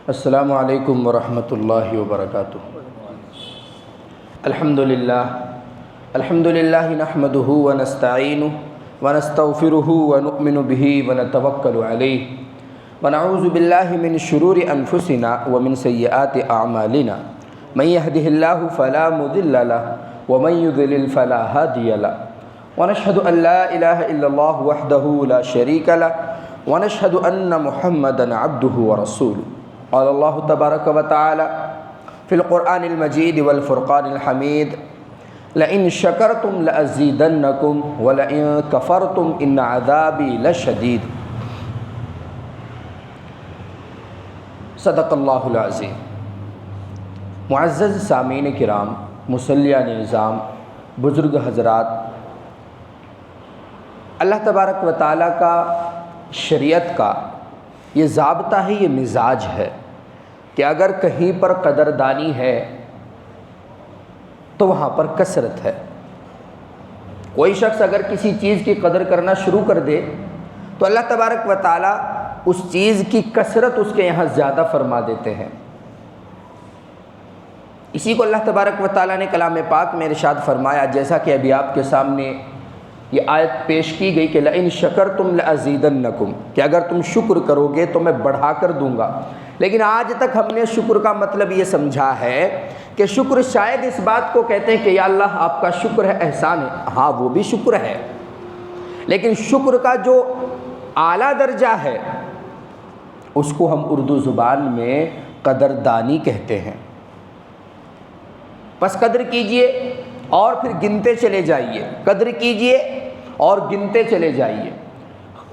السلام علیکم ورحمۃ اللہ وبرکاتہ۔ الحمدللہ نحمده ونستعینه ونستغفره ونؤمن به ونتوکل علیہ ونعوذ باللہ من شرور انفسنا ومن سیئات اعمالنا من يهده اللہ فلا مضل له ومن يضلل فلا هادی له ونشهد ان لا الہ الا اللہ وحدہ لا شریک له ونشهد ان محمدا عبدہ ورسولہ۔ قال اللہ تبارک و تعالی فی القرآن المجید والفرقان الحمید لئن شکرتم لأزیدنکم ولئن کفرتم ان عذابی لشدید۔ صدق اللہ العظیم۔ معزز سامعین کرام، مصلیان نظام، بزرگ حضرات، اللہ تبارک و تعالی کا شریعت کا یہ ضابطہ ہے، یہ مزاج ہے کہ اگر کہیں پر قدردانی ہے تو وہاں پر کثرت ہے۔ کوئی شخص اگر کسی چیز کی قدر کرنا شروع کر دے تو اللہ تبارک و تعالی اس چیز کی کثرت اس کے یہاں زیادہ فرما دیتے ہیں۔ اسی کو اللہ تبارک و تعالی نے کلام پاک میں ارشاد فرمایا، جیسا کہ ابھی آپ کے سامنے یہ آیت پیش کی گئی کہ لئن شکرتم لأزیدنکم، کہ اگر تم شکر کرو گے تو میں بڑھا کر دوں گا۔ لیکن آج تک ہم نے شکر کا مطلب یہ سمجھا ہے کہ شکر شاید اس بات کو کہتے ہیں کہ یا اللہ آپ کا شکر ہے، احسان ہے، ہاں وہ بھی شکر ہے، لیکن شکر کا جو اعلیٰ درجہ ہے اس کو ہم اردو زبان میں قدردانی کہتے ہیں۔ بس قدر کیجئے اور پھر گنتے چلے جائیے، قدر کیجئے اور گنتے چلے جائیے۔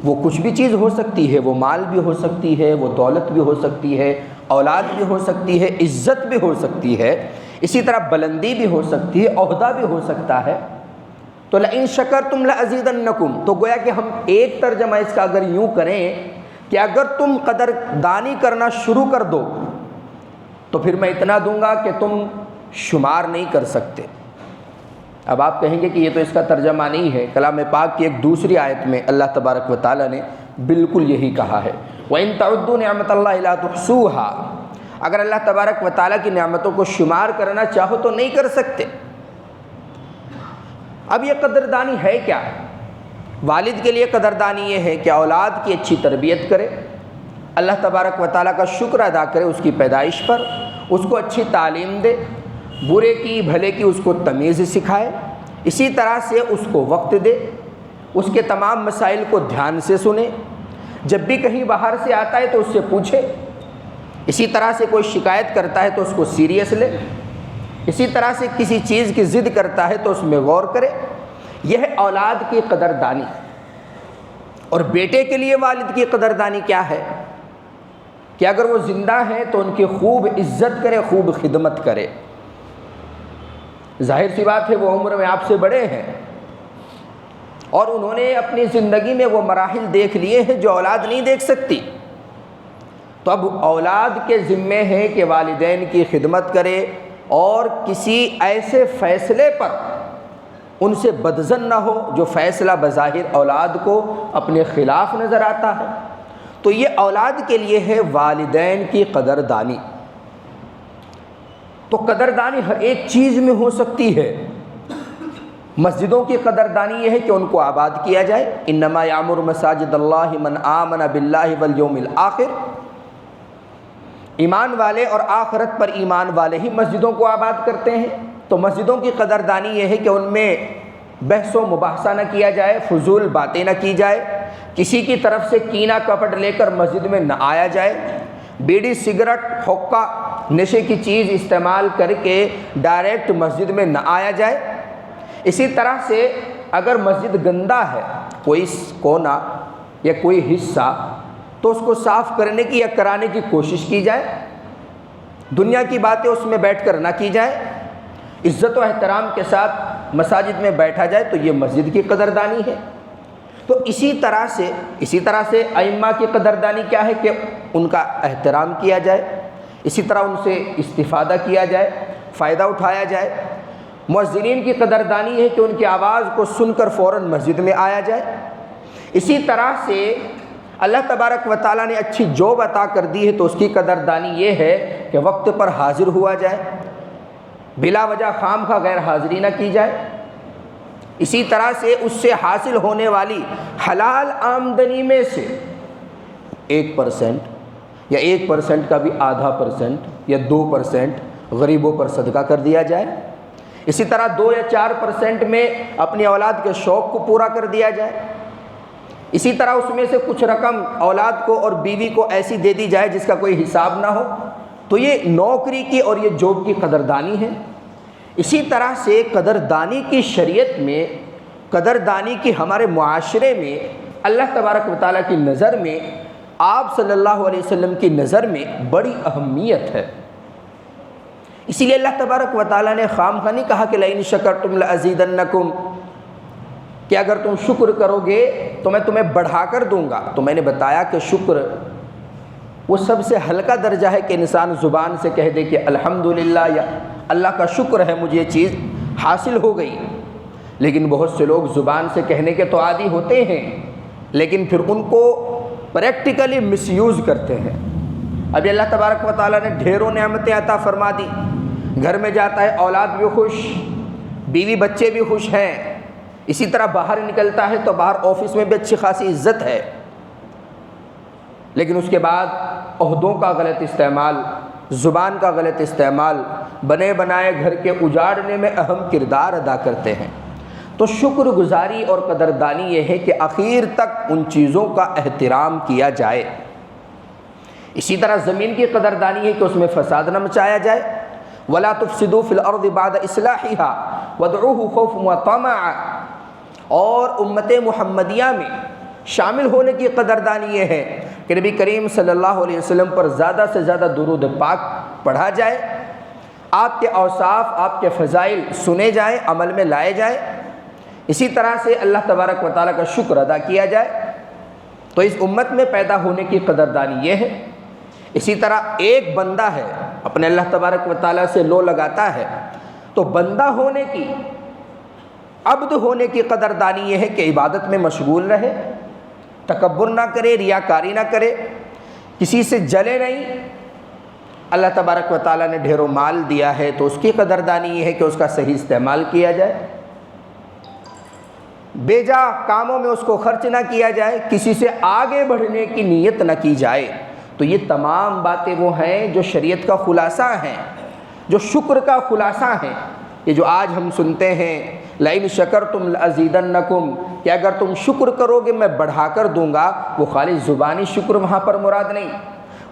وہ کچھ بھی چیز ہو سکتی ہے، وہ مال بھی ہو سکتی ہے، وہ دولت بھی ہو سکتی ہے، اولاد بھی ہو سکتی ہے، عزت بھی ہو سکتی ہے، اسی طرح بلندی بھی ہو سکتی ہے، عہدہ بھی ہو سکتا ہے۔ تو لئن شکرتم لأزیدنکم، تو گویا کہ ہم ایک ترجمہ اس کا اگر یوں کریں کہ اگر تم قدردانی کرنا شروع کر دو تو پھر میں اتنا دوں گا کہ تم شمار نہیں کر سکتے۔ اب آپ کہیں گے کہ یہ تو اس کا ترجمہ نہیں ہے، کلام پاک کی ایک دوسری آیت میں اللہ تبارک و تعالی نے بالکل یہی کہا ہے، وَإِن تَعُدُّوا نِعْمَةَ اللَّهِ لَا تُحْصُوهَا، اگر اللہ تبارک و تعالی کی نعمتوں کو شمار کرنا چاہو تو نہیں کر سکتے۔ اب یہ قدردانی ہے کیا؟ والد کے لیے قدردانی یہ ہے کہ اولاد کی اچھی تربیت کرے، اللہ تبارک و تعالی کا شکر ادا کرے اس کی پیدائش پر، اس کو اچھی تعلیم دے، برے کی بھلے کی اس کو تمیز سکھائے، اسی طرح سے اس کو وقت دے، اس کے تمام مسائل کو دھیان سے سنے، جب بھی کہیں باہر سے آتا ہے تو اس سے پوچھے، اسی طرح سے کوئی شکایت کرتا ہے تو اس کو سیریس لے، اسی طرح سے کسی چیز کی ضد کرتا ہے تو اس میں غور کرے۔ یہ ہے اولاد کی قدردانی۔ اور بیٹے کے لیے والد کی قدردانی کیا ہے کہ اگر وہ زندہ ہیں تو ان کی خوب عزت کرے، خوب خدمت کرے۔ ظاہر سی بات ہے وہ عمر میں آپ سے بڑے ہیں اور انہوں نے اپنی زندگی میں وہ مراحل دیکھ لیے ہیں جو اولاد نہیں دیکھ سکتی، تو اب اولاد کے ذمے ہے کہ والدین کی خدمت کرے اور کسی ایسے فیصلے پر ان سے بدظن نہ ہو جو فیصلہ بظاہر اولاد کو اپنے خلاف نظر آتا ہے۔ تو یہ اولاد کے لیے ہے والدین کی قدردانی۔ تو قدردانی ہر ایک چیز میں ہو سکتی ہے۔ مسجدوں کی قدردانی یہ ہے کہ ان کو آباد کیا جائے، انما یعمر مساجد اللہ من آمن باللہ والیوم الآخر، ایمان والے اور آخرت پر ایمان والے ہی مسجدوں کو آباد کرتے ہیں۔ تو مسجدوں کی قدردانی یہ ہے کہ ان میں بحث و مباحثہ نہ کیا جائے، فضول باتیں نہ کی جائے، کسی کی طرف سے کینہ کپٹ لے کر مسجد میں نہ آیا جائے، بیڑی سگریٹ حقہ نشے کی چیز استعمال کر کے ڈائریکٹ مسجد میں نہ آیا جائے۔ اسی طرح سے اگر مسجد گندہ ہے، کوئی کونا یا کوئی حصہ، تو اس کو صاف کرنے کی یا کرانے کی کوشش کی جائے، دنیا کی باتیں اس میں بیٹھ کر نہ کی جائے، عزت و احترام کے ساتھ مساجد میں بیٹھا جائے، تو یہ مسجد کی قدردانی ہے۔ تو اسی طرح سے ائمہ کی قدردانی کیا ہے کہ ان کا احترام کیا جائے، اسی طرح ان سے استفادہ کیا جائے، فائدہ اٹھایا جائے۔ مؤذنین کی قدردانی ہے کہ ان کی آواز کو سن کر فوراً مسجد میں آیا جائے۔ اسی طرح سے اللہ تبارک و تعالیٰ نے اچھی جاب عطا کر دی ہے تو اس کی قدردانی یہ ہے کہ وقت پر حاضر ہوا جائے، بلا وجہ خام خواہ غیر حاضری نہ کی جائے۔ اسی طرح سے اس سے حاصل ہونے والی حلال آمدنی میں سے 1% یا 1% کا بھی ½ یا 2% غریبوں پر صدقہ کر دیا جائے۔ اسی طرح 2 یا 4% میں اپنی اولاد کے شوق کو پورا کر دیا جائے۔ اسی طرح اس میں سے کچھ رقم اولاد کو اور بیوی کو ایسی دے دی جائے جس کا کوئی حساب نہ ہو۔ تو یہ نوکری کی اور یہ جاب کی قدردانی ہے۔ اسی طرح سے قدردانی کی شریعت میں، قدردانی کی ہمارے معاشرے میں، اللہ تبارک و تعالیٰ کی نظر میں، آپ صلی اللہ علیہ وسلم کی نظر میں بڑی اہمیت ہے۔ اسی لیے اللہ تبارک و تعالیٰ نے خام خواہ نہیں کہا کہ لئن شکرتم لازیدنکم، کہ اگر تم شکر کرو گے تو میں تمہیں بڑھا کر دوں گا۔ تو میں نے بتایا کہ شکر وہ سب سے ہلکا درجہ ہے کہ انسان زبان سے کہہ دے کہ الحمدللہ، یا اللہ کا شکر ہے مجھے یہ چیز حاصل ہو گئی۔ لیکن بہت سے لوگ زبان سے کہنے کے تو عادی ہوتے ہیں لیکن پھر ان کو پریکٹیکلی مس یوز کرتے ہیں۔ ابھی اللہ تبارک و تعالیٰ نے ڈھیروں نعمتیں عطا فرما دی، گھر میں جاتا ہے اولاد بھی خوش، بیوی بچے بھی خوش ہیں، اسی طرح باہر نکلتا ہے تو باہر آفس میں بھی اچھی خاصی عزت ہے، لیکن اس کے بعد عہدوں کا غلط استعمال، زبان کا غلط استعمال بنے بنائے گھر کے اجاڑنے میں اہم کردار ادا کرتے ہیں۔ تو شکر گزاری اور قدردانی یہ ہے کہ آخر تک ان چیزوں کا احترام کیا جائے۔ اسی طرح زمین کی قدردانی ہے کہ اس میں فساد نہ مچایا جائے۔ وَلَا تُفْسِدُوا فِي الْأَرْضِ بَعْدَ إِصْلَاحِهَا وَادْعُوهُ خَوْفًا وَطَمَعًا، اور امت محمدیہ میں شامل ہونے کی قدردانی یہ ہے کہ نبی کریم صلی اللہ علیہ وسلم پر زیادہ سے زیادہ درود پاک پڑھا جائے، آپ کے اوصاف، آپ کے فضائل سنے جائیں، عمل میں لائے جائیں۔ اسی طرح سے اللہ تبارک و تعالیٰ کا شکر ادا کیا جائے۔ تو اس امت میں پیدا ہونے کی قدردانی یہ ہے۔ اسی طرح ایک بندہ ہے اپنے اللہ تبارک و تعالیٰ سے لو لگاتا ہے تو بندہ ہونے کی، عبد ہونے کی قدردانی یہ ہے کہ عبادت میں مشغول رہے، تکبر نہ کرے، ریاکاری نہ کرے، کسی سے جلے نہیں۔ اللہ تبارک و تعالیٰ نے ڈھیروں مال دیا ہے تو اس کی قدردانی یہ ہے کہ اس کا صحیح استعمال کیا جائے، بے جا کاموں میں اس کو خرچ نہ کیا جائے، کسی سے آگے بڑھنے کی نیت نہ کی جائے۔ تو یہ تمام باتیں وہ ہیں جو شریعت کا خلاصہ ہیں، جو شکر کا خلاصہ ہیں۔ یہ جو آج ہم سنتے ہیں لئن شکرتم لازیدنکم، کہ اگر تم شکر کرو گے میں بڑھا کر دوں گا، وہ خالص زبانی شکر وہاں پر مراد نہیں،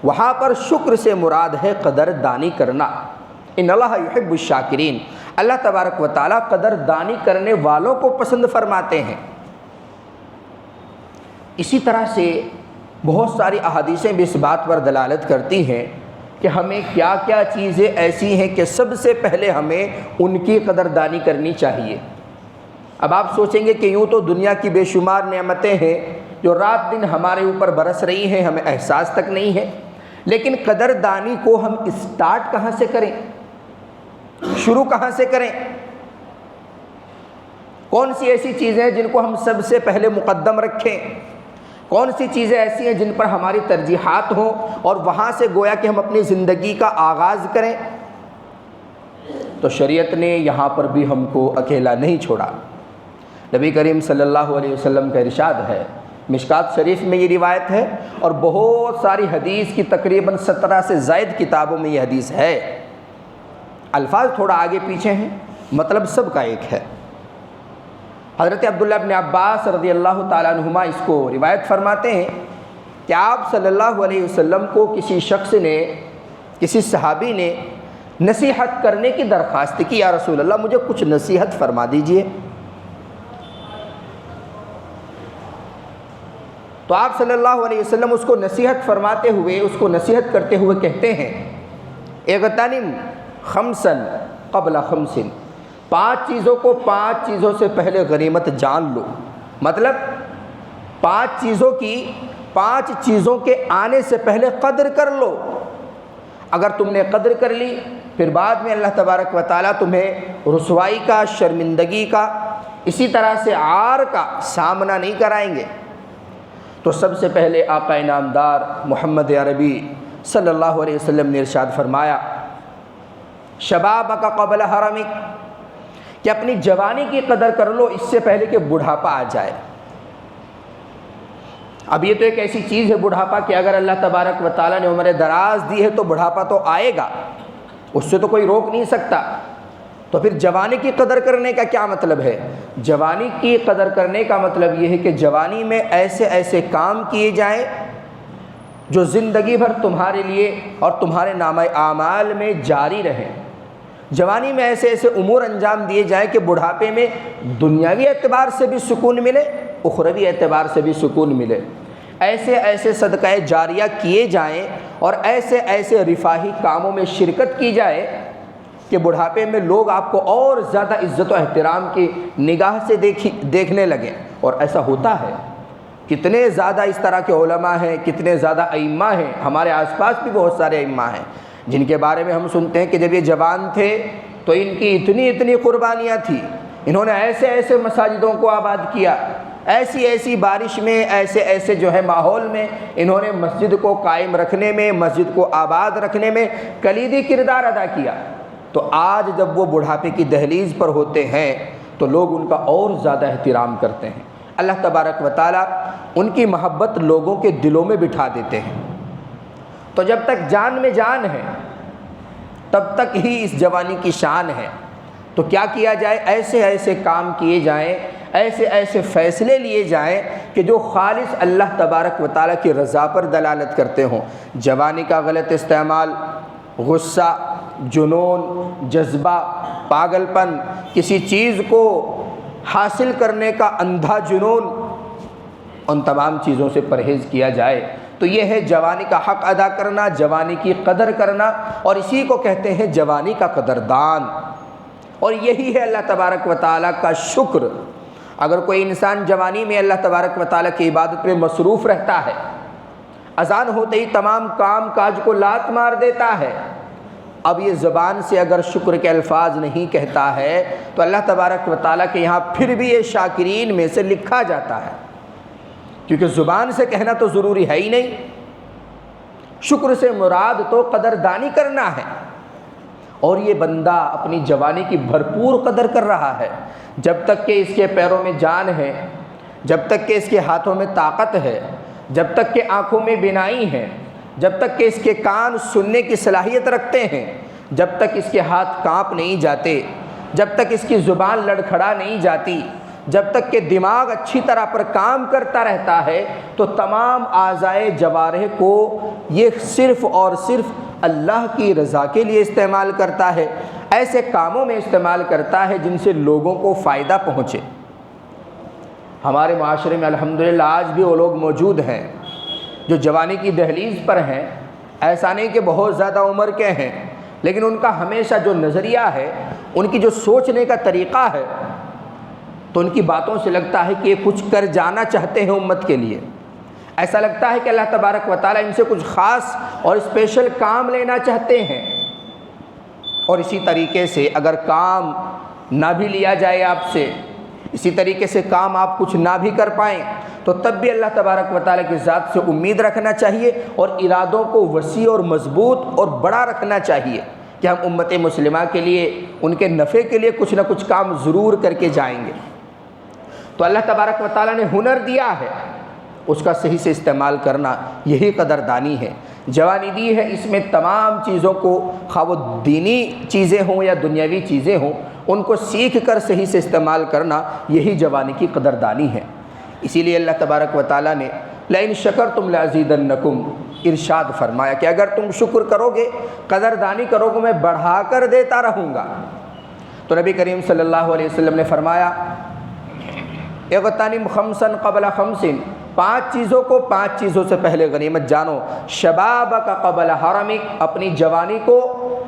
وہاں پر شکر سے مراد ہے قدردانی کرنا۔ ان اللہ یحب الشاکرین، اللہ تبارک و تعالیٰ قدردانی کرنے والوں کو پسند فرماتے ہیں۔ اسی طرح سے بہت ساری احادیثیں بھی اس بات پر دلالت کرتی ہیں کہ ہمیں کیا کیا چیزیں ایسی ہیں کہ سب سے پہلے ہمیں ان کی قدردانی کرنی چاہیے۔ اب آپ سوچیں گے کہ یوں تو دنیا کی بے شمار نعمتیں ہیں جو رات دن ہمارے اوپر برس رہی ہیں، ہمیں احساس تک نہیں ہے، لیکن قدردانی کو ہم اسٹارٹ کہاں سے کریں، شروع کہاں سے کریں؟ کون سی ایسی چیزیں ہیں جن کو ہم سب سے پہلے مقدم رکھیں؟ کون سی چیزیں ایسی ہیں جن پر ہماری ترجیحات ہوں اور وہاں سے گویا کہ ہم اپنی زندگی کا آغاز کریں؟ تو شریعت نے یہاں پر بھی ہم کو اکیلا نہیں چھوڑا۔ نبی کریم صلی اللہ علیہ وسلم کا ارشاد ہے، مشکات شریف میں یہ روایت ہے اور بہت ساری حدیث کی تقریباً 17 سے زائد کتابوں میں یہ حدیث ہے، الفاظ تھوڑا آگے پیچھے ہیں، مطلب سب کا ایک ہے۔ حضرت عبداللہ ابن عباس رضی اللہ تعالیٰ عنہما اس کو روایت فرماتے ہیں کہ آپ صلی اللہ علیہ وسلم کو کسی شخص نے، کسی صحابی نے نصیحت کرنے کی درخواست کی، یا رسول اللہ مجھے کچھ نصیحت فرما دیجئے۔ تو آپ صلی اللہ علیہ وسلم اس کو نصیحت فرماتے ہوئے، اس کو نصیحت کرتے ہوئے کہتے ہیں، اغتنم خمسا قبل خمس، 5 چیزوں کو 5 چیزوں سے پہلے غنیمت جان لو۔ مطلب پانچ چیزوں کے آنے سے پہلے قدر کر لو۔ اگر تم نے قدر کر لی، پھر بعد میں اللہ تبارک و تعالیٰ تمہیں رسوائی کا، شرمندگی کا، اسی طرح سے عار کا سامنا نہیں کرائیں گے۔ تو سب سے پہلے آقا انعامدار محمد عربی صلی اللہ علیہ وسلم نے ارشاد فرمایا، شبابک قبل حرمک، کہ اپنی جوانی کی قدر کر لو اس سے پہلے کہ بڑھاپا آ جائے۔ اب یہ تو ایک ایسی چیز ہے بڑھاپا کہ اگر اللہ تبارک و تعالیٰ نے عمر دراز دی ہے تو بڑھاپا تو آئے گا، اس سے تو کوئی روک نہیں سکتا۔ تو پھر جوانی کی قدر کرنے کا کیا مطلب ہے؟ جوانی کی قدر کرنے کا مطلب یہ ہے کہ جوانی میں ایسے ایسے کام کیے جائیں جو زندگی بھر تمہارے لیے اور تمہارے نامہ اعمال میں جاری رہیں۔ جوانی میں ایسے ایسے امور انجام دیے جائیں کہ بڑھاپے میں دنیاوی اعتبار سے بھی سکون ملے، اخروی اعتبار سے بھی سکون ملے۔ ایسے ایسے صدقہ جاریہ کیے جائیں اور ایسے ایسے رفاہی کاموں میں شرکت کی جائے کہ بڑھاپے میں لوگ آپ کو اور زیادہ عزت و احترام کی نگاہ سے دیکھنے لگیں۔ اور ایسا ہوتا ہے، کتنے زیادہ اس طرح کے علماء ہیں، کتنے زیادہ ائمہ ہیں، ہمارے آس پاس بھی بہت سارے ائمہ ہیں جن کے بارے میں ہم سنتے ہیں کہ جب یہ جوان تھے تو ان کی اتنی قربانیاں تھیں، انہوں نے ایسے ایسے مساجدوں کو آباد کیا، ایسی ایسی بارش میں، ایسے ایسے جو ہے ماحول میں انہوں نے مسجد کو قائم رکھنے میں، مسجد کو آباد رکھنے میں کلیدی کردار ادا کیا۔ تو آج جب وہ بڑھاپے کی دہلیز پر ہوتے ہیں تو لوگ ان کا اور زیادہ احترام کرتے ہیں۔ اللہ تبارک و تعالیٰ ان کی محبت لوگوں کے دلوں میں بٹھا دیتے ہیں۔ تو جب تک جان میں جان ہے تب تک ہی اس جوانی کی شان ہے۔ تو کیا کیا جائے؟ ایسے ایسے کام کیے جائیں، ایسے ایسے فیصلے لیے جائیں کہ جو خالص اللہ تبارک و تعالیٰ کی رضا پر دلالت کرتے ہوں۔ جوانی کا غلط استعمال، غصہ، جنون، جذبہ، پاگل پن، کسی چیز کو حاصل کرنے کا اندھا جنون، ان تمام چیزوں سے پرہیز کیا جائے تو یہ ہے جوانی کا حق ادا کرنا، جوانی کی قدر کرنا، اور اسی کو کہتے ہیں جوانی کا قدردان۔ اور یہی ہے اللہ تبارک و تعالیٰ کا شکر۔ اگر کوئی انسان جوانی میں اللہ تبارک و تعالیٰ کی عبادت میں مصروف رہتا ہے، اذان ہوتے ہی تمام کام کاج کو لات مار دیتا ہے، اب یہ زبان سے اگر شکر کے الفاظ نہیں کہتا ہے تو اللہ تبارک و تعالیٰ کے یہاں پھر بھی یہ شاکرین میں سے لکھا جاتا ہے، کیونکہ زبان سے کہنا تو ضروری ہے ہی نہیں۔ شکر سے مراد تو قدردانی کرنا ہے، اور یہ بندہ اپنی جوانی کی بھرپور قدر کر رہا ہے۔ جب تک کہ اس کے پیروں میں جان ہے، جب تک کہ اس کے ہاتھوں میں طاقت ہے، جب تک کہ آنکھوں میں بینائی ہے، جب تک کہ اس کے کان سننے کی صلاحیت رکھتے ہیں، جب تک اس کے ہاتھ کانپ نہیں جاتے، جب تک اس کی زبان لڑکھڑا نہیں جاتی، جب تک کہ دماغ اچھی طرح پر کام کرتا رہتا ہے، تو تمام اعضائے جوارح کو یہ صرف اور صرف اللہ کی رضا کے لیے استعمال کرتا ہے، ایسے کاموں میں استعمال کرتا ہے جن سے لوگوں کو فائدہ پہنچے۔ ہمارے معاشرے میں الحمدللہ آج بھی وہ لوگ موجود ہیں جو جوانی کی دہلیز پر ہیں، ایسا نہیں کہ بہت زیادہ عمر کے ہیں، لیکن ان کا ہمیشہ جو نظریہ ہے، ان کی جو سوچنے کا طریقہ ہے، تو ان کی باتوں سے لگتا ہے کہ یہ کچھ کر جانا چاہتے ہیں امت کے لیے۔ ایسا لگتا ہے کہ اللہ تبارک و تعالیٰ ان سے کچھ خاص اور اسپیشل کام لینا چاہتے ہیں۔ اور اسی طریقے سے اگر کام نہ بھی لیا جائے آپ سے، اسی طریقے سے کام آپ کچھ نہ بھی کر پائیں، تو تب بھی اللہ تبارک و تعالیٰ کی ذات سے امید رکھنا چاہیے اور ارادوں کو وسیع اور مضبوط اور بڑا رکھنا چاہیے کہ ہم امت مسلمہ کے لیے، ان کے نفع کے لیے کچھ نہ کچھ کام ضرور کر کے جائیں گے۔ تو اللہ تبارک و تعالیٰ نے ہنر دیا ہے، اس کا صحیح سے استعمال کرنا یہی قدردانی ہے۔ جوانی دی ہے، اس میں تمام چیزوں کو، خواہ وہ دینی چیزیں ہوں یا دنیاوی چیزیں ہوں، ان کو سیکھ کر صحیح سے استعمال کرنا یہی جوانی کی قدردانی ہے۔ اسی لیے اللہ تبارک و تعالیٰ نے لئن شکرتم لازیدنکم ارشاد فرمایا کہ اگر تم شکر کرو گے، قدردانی کرو گے، میں بڑھا کر دیتا رہوں گا۔ تو نبی کریم صلی اللہ علیہ وسلم نے فرمایا اغتنم خمسا قبل خمس، 5 چیزوں کو 5 چیزوں سے پہلے غنیمت جانو۔ شبابک قبل حرمک، اپنی جوانی کو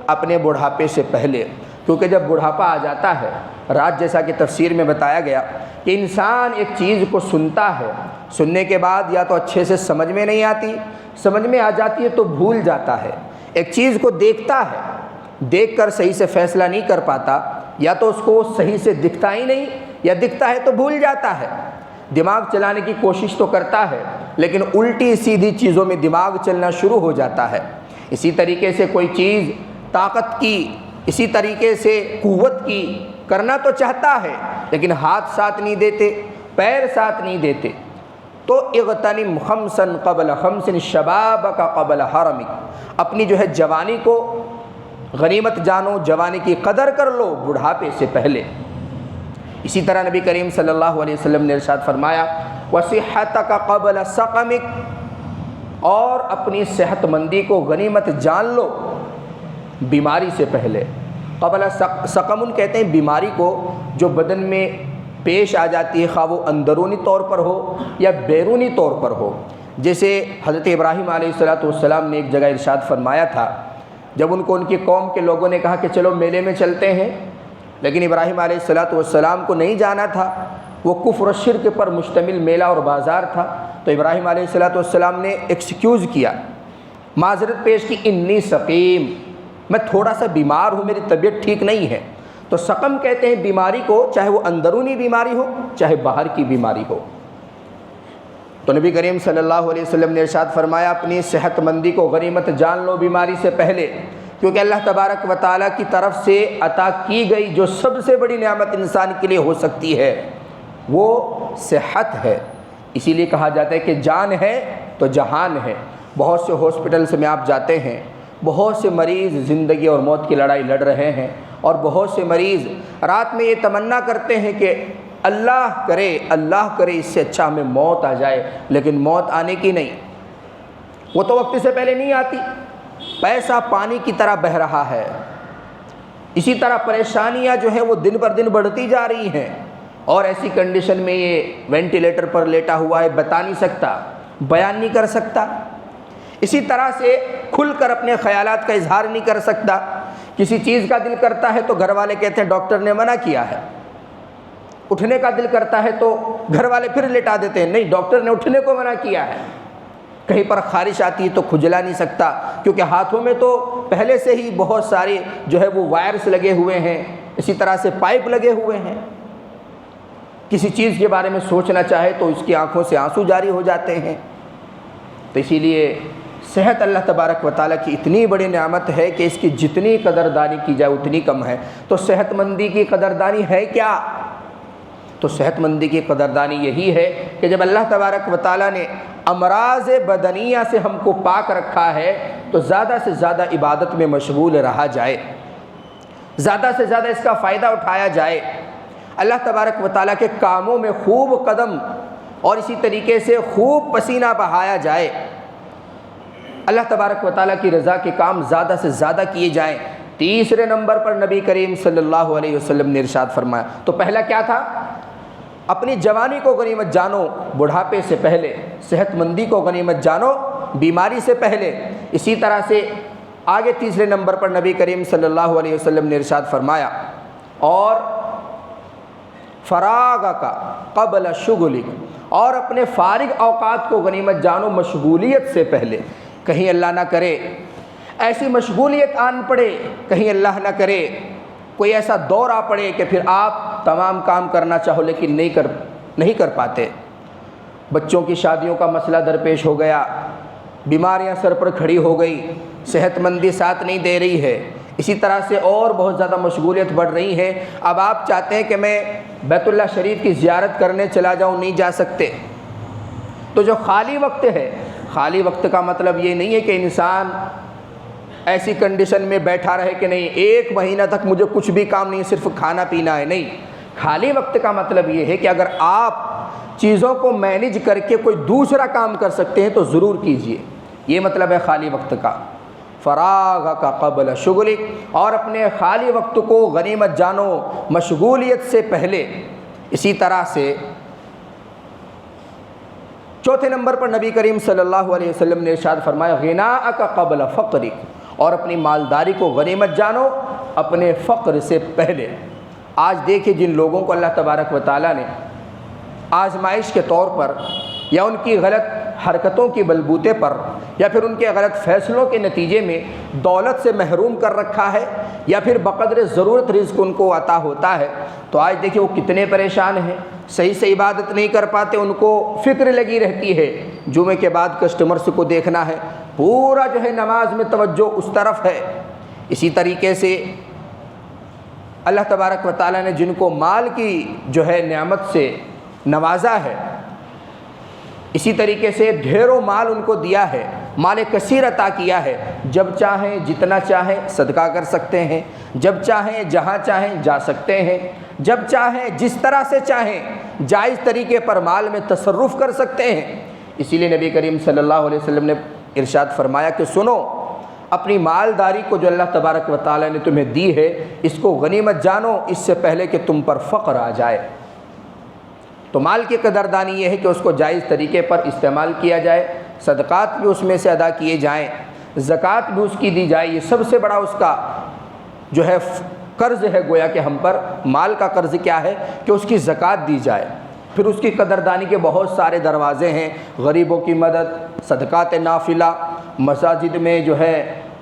اپنے بڑھاپے سے پہلے، کیونکہ جب بڑھاپا آ جاتا ہے، رات جیسا کہ تفسیر میں بتایا گیا کہ انسان ایک چیز کو سنتا ہے، سننے کے بعد یا تو اچھے سے سمجھ میں نہیں آتی، سمجھ میں آ جاتی ہے تو بھول جاتا ہے۔ ایک چیز کو دیکھتا ہے، دیکھ کر صحیح سے فیصلہ نہیں کر پاتا، یا تو اس کو صحیح سے دکھتا ہی نہیں، یا دکھتا ہے تو بھول جاتا ہے۔ دماغ چلانے کی کوشش تو کرتا ہے لیکن الٹی سیدھی چیزوں میں دماغ چلنا شروع ہو جاتا ہے۔ اسی طریقے سے کوئی چیز طاقت کی، اسی طریقے سے قوت کی کرنا تو چاہتا ہے لیکن ہاتھ ساتھ نہیں دیتے، پیر ساتھ نہیں دیتے۔ تو اغتنم خمسا قبل خمس شبابک قبل حرمک، اپنی جو ہے جوانی کو غنیمت جانو، جوانی کی قدر کر لو بڑھاپے سے پہلے۔ اسی طرح نبی کریم صلی اللہ علیہ وسلم نے ارشاد فرمایا وصحتک قبل سقمک، اور اپنی صحت مندی کو غنیمت جان لو بیماری سے پہلے۔ قبل سقم کہتے ہیں بیماری کو جو بدن میں پیش آ جاتی ہے، خواہ وہ اندرونی طور پر ہو یا بیرونی طور پر ہو۔ جیسے حضرت ابراہیم علیہ السلام نے ایک جگہ ارشاد فرمایا تھا، جب ان کو ان کی قوم کے لوگوں نے کہا کہ چلو میلے میں چلتے ہیں، لیکن ابراہیم علیہ السلام کو نہیں جانا تھا، وہ کفر و شرک پر مشتمل میلہ اور بازار تھا۔ تو ابراہیم علیہ السلام نے ایکسکیوز کیا، معذرت پیش کی، انی سقیم، میں تھوڑا سا بیمار ہوں، میری طبیعت ٹھیک نہیں ہے۔ تو سقم کہتے ہیں بیماری کو، چاہے وہ اندرونی بیماری ہو چاہے باہر کی بیماری ہو۔ تو نبی کریم صلی اللہ علیہ وسلم نے ارشاد فرمایا اپنی صحت مندی کو غنیمت جان لو بیماری سے پہلے، کیونکہ اللہ تبارک و تعالیٰ کی طرف سے عطا کی گئی جو سب سے بڑی نعمت انسان کے لیے ہو سکتی ہے وہ صحت ہے۔ اسی لیے کہا جاتا ہے کہ جان ہے تو جہان ہے۔ بہت سے ہاسپٹلس میں آپ جاتے ہیں، بہت سے مریض زندگی اور موت کی لڑائی لڑ رہے ہیں، اور بہت سے مریض رات میں یہ تمنا کرتے ہیں کہ اللہ کرے اس سے اچھا ہمیں موت آ جائے، لیکن موت آنے کی نہیں، وہ تو وقت سے پہلے نہیں آتی۔ پیسہ پانی کی طرح بہہ رہا ہے، اسی طرح پریشانیاں جو ہیں وہ دن پر دن بڑھتی جا رہی ہیں، اور ایسی کنڈیشن میں یہ وینٹیلیٹر پر لیٹا ہوا ہے، بتا نہیں سکتا، بیان نہیں کر سکتا، اسی طرح سے کھل کر اپنے خیالات کا اظہار نہیں کر سکتا۔ کسی چیز کا دل کرتا ہے تو گھر والے کہتے ہیں ڈاکٹر نے منع کیا ہے، اٹھنے کا دل کرتا ہے تو گھر والے پھر لٹا دیتے ہیں، نہیں ڈاکٹر نے اٹھنے کو منع کیا ہے۔ کہیں پر خارش آتی ہے تو کھجلا نہیں سکتا، کیونکہ ہاتھوں میں تو پہلے سے ہی بہت سارے جو ہے وہ وائرس لگے ہوئے ہیں، اسی طرح سے پائپ لگے ہوئے ہیں۔ کسی چیز کے بارے میں سوچنا چاہے تو اس کی آنکھوں سے آنسو جاری ہو جاتے ہیں۔ تو اسی لیے صحت اللہ تبارک و تعالیٰ کی اتنی بڑی نعمت ہے کہ اس کی جتنی قدردانی کی جائے اتنی کم ہے۔ تو صحت مندی کی قدردانی ہے کیا؟ تو صحت مندی کی قدردانی یہی ہے کہ جب اللہ تبارک و تعالیٰ نے امراض بدنیہ سے ہم کو پاک رکھا ہے تو زیادہ سے زیادہ عبادت میں مشغول رہا جائے، زیادہ سے زیادہ اس کا فائدہ اٹھایا جائے، اللہ تبارک و تعالیٰ کے کاموں میں خوب قدم اور اسی طریقے سے خوب پسینہ بہایا جائے، اللہ تبارک و تعالیٰ کی رضا کے کام زیادہ سے زیادہ کیے جائیں۔ تیسرے نمبر پر نبی کریم صلی اللہ علیہ وسلم نے ارشاد فرمایا، تو پہلا کیا تھا؟ اپنی جوانی کو غنیمت جانو بڑھاپے سے پہلے، صحت مندی کو غنیمت جانو بیماری سے پہلے۔ اسی طرح سے آگے تیسرے نمبر پر نبی کریم صلی اللہ علیہ وسلم نے ارشاد فرمایا اور فراغ کا قبل شغلک، اور اپنے فارغ اوقات کو غنیمت جانو مشغولیت سے پہلے۔ کہیں اللہ نہ کرے ایسی مشغولیت آن پڑے، کہیں اللہ نہ کرے کوئی ایسا دور آ پڑے کہ پھر آپ تمام کام کرنا چاہو لیکن نہیں کر پاتے۔ بچوں کی شادیوں کا مسئلہ درپیش ہو گیا، بیماریاں سر پر کھڑی ہو گئی، صحت مندی ساتھ نہیں دے رہی ہے، اسی طرح سے اور بہت زیادہ مشغولیت بڑھ رہی ہے۔ اب آپ چاہتے ہیں کہ میں بیت اللہ شریف کی زیارت کرنے چلا جاؤں، نہیں جا سکتے۔ تو جو خالی وقت ہے، خالی وقت کا مطلب یہ نہیں ہے کہ انسان ایسی کنڈیشن میں بیٹھا رہے کہ نہیں 1 مہینہ تک مجھے کچھ بھی کام نہیں، صرف کھانا پینا ہے، نہیں۔ خالی وقت کا مطلب یہ ہے کہ اگر آپ چیزوں کو مینیج کر کے کوئی دوسرا کام کر سکتے ہیں تو ضرور کیجئے، یہ مطلب ہے خالی وقت کا۔ فراغ کا قبل شغلک، اور اپنے خالی وقت کو غنیمت جانو مشغولیت سے پہلے۔ اسی طرح سے چوتھے نمبر پر نبی کریم صلی اللہ علیہ وسلم نے ارشاد فرمایا غناءک قبل فقرک، اور اپنی مالداری کو غنیمت جانو اپنے فقر سے پہلے۔ آج دیکھیں جن لوگوں کو اللہ تبارک و تعالیٰ نے آزمائش کے طور پر یا ان کی غلط حرکتوں کی بلبوتے پر یا پھر ان کے غلط فیصلوں کے نتیجے میں دولت سے محروم کر رکھا ہے یا پھر بقدر ضرورت رزق ان کو عطا ہوتا ہے، تو آج دیکھیں وہ کتنے پریشان ہیں، صحیح سے عبادت نہیں کر پاتے، ان کو فکر لگی رہتی ہے جمعے کے بعد کسٹمرز کو دیکھنا ہے، پورا جو ہے نماز میں توجہ اس طرف ہے۔ اسی طریقے سے اللہ تبارک و تعالیٰ نے جن کو مال کی جو ہے نعمت سے نوازا ہے، اسی طریقے سے ڈھیروں مال ان کو دیا ہے، مال کثیر عطا کیا ہے، جب چاہیں جتنا چاہیں صدقہ کر سکتے ہیں، جب چاہیں جہاں چاہیں جا سکتے ہیں، جب چاہیں جس طرح سے چاہیں جائز طریقے پر مال میں تصرف کر سکتے ہیں۔ اسی لیے نبی کریم صلی اللہ علیہ وسلم نے ارشاد فرمایا کہ سنو، اپنی مالداری کو جو اللہ تبارک و تعالیٰ نے تمہیں دی ہے اس کو غنیمت جانو اس سے پہلے کہ تم پر فقر آ جائے۔ تو مال کی قدردانی یہ ہے کہ اس کو جائز طریقے پر استعمال کیا جائے، صدقات بھی اس میں سے ادا کیے جائیں، زکوٰۃ بھی اس کی دی جائے۔ یہ سب سے بڑا اس کا جو ہے قرض ہے، گویا کہ ہم پر مال کا قرض کیا ہے کہ اس کی زکوٰۃ دی جائے۔ پھر اس کی قدردانی کے بہت سارے دروازے ہیں، غریبوں کی مدد، صدقات نافلہ، مساجد میں جو ہے